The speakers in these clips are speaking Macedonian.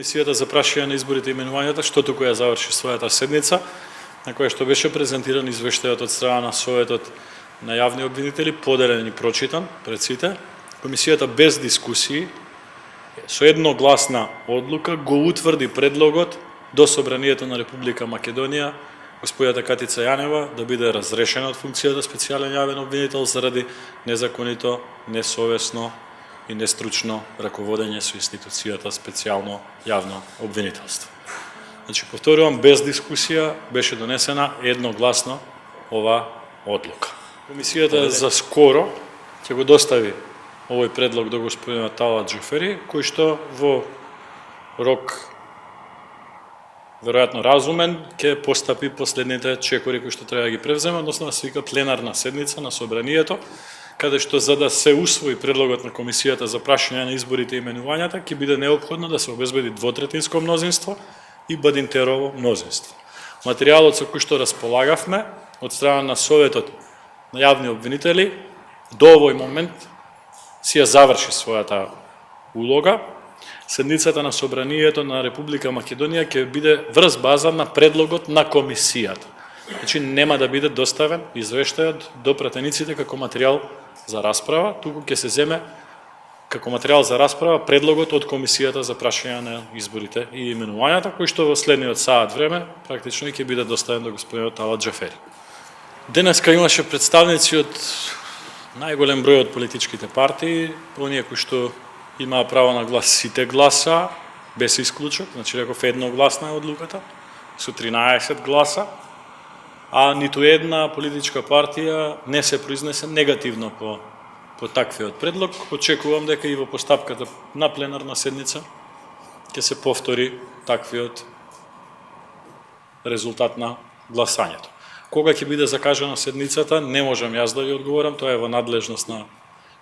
Комисијата за прашање на изборите и именувањата, што туку ја заврши својата седница, на која што беше презентиран извештајот од страна на Советот на јавни обвинители, поделен и прочитан пред сите. Комисијата без дискусии, со едногласна одлука, го утврди предлогот до Собранието на Република Македонија господјата Катица Јанева да биде разрешена од функцијата специјален јавен обвинител заради незаконито, несовесно и нестручно раководење со институцијата специјално јавно обвинителство. Значи, повторувам, без дискусија беше донесена едногласно ова одлука. Комисијата за скоро ќе го достави овој предлог до господинот Талат Џафери, кој што во рок веројатно разумен ќе постапи последните чекори кои што треба да ги превземе, односно да свика пленарна седница на Собранието, каде што за да се усвои предлогот на Комисијата за прашање на изборите и именувањата, ќе биде неопходно да се обезбеди двотретинско мнозинство и бадинтерово мнозинство. Материјалот со кој што располагавме од страна на Советот на јавни обвинители до овој момент си ја заврши својата улога. Седницата на Собранието на Република Македонија ќе биде врз база на предлогот на Комисијата. Значи нема да биде доставен извештајот до пратениците како материјал за расправа, туку ќе се земе како материјал за расправа предлогот од Комисијата за прашање на изборите и именувањата, кој што во следниот саат време практично ќе биде доставен до господинот Талат Џафери. Денеска имаше представници од најголем број од политичките партии, оние кои што имаа право на глас, сите гласа, без исклучок, значи реков едногласна е одлуката, со 13 гласа, а ниту една политичка партија не се произнесе негативно по таквиот предлог. Очекувам дека и во постапката на пленарна седница ќе се повтори таквиот резултат на гласањето. Кога ќе биде закажана седницата, не можам јас да ви одговорам, тоа е во надлежност на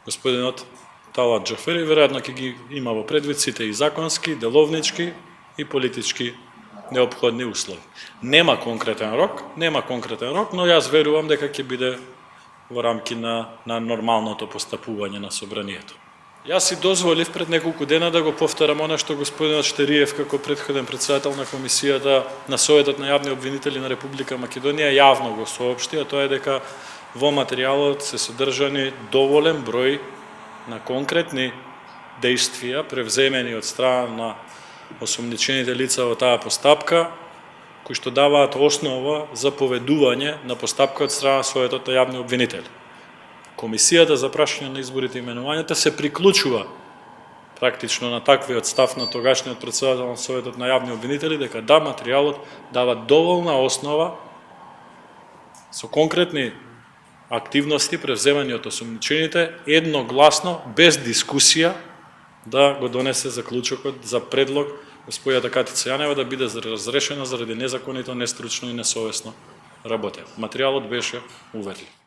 господинот Талат Џафери, веројатно ќе ги има во предвид сите и законски, деловнички и политички неопходни услови. Нема конкретен рок, но јас верувам дека ќе биде во рамки на нормалното постапување на Собранието. Јас си дозволив пред неколку дена да го повторам она што господинот Штериев како претходен председател на Комисијата на Советот на јавни обвинители на Република Македонија јавно го соопшти, а тоа е дека во материјалот се содржани доволен број на конкретни действија превземени од страна на осомничените лица во таа постапка, кои што даваат основа за поведување на постапка од страна на Советот на јавни обвинители. Комисијата за прашање на изборите и именувањата се приклучува практично на таквиот став на тогашниот председател на Советот на јавни обвинители, дека да, материјалот дава доволна основа со конкретни активности превземани од осомничените едногласно, без дискусија, да го донесе заклучокот за предлог господјата Катица Јанева да биде разрешена заради незаконито, нестручно и несовесно работење. Материјалот беше уверлив.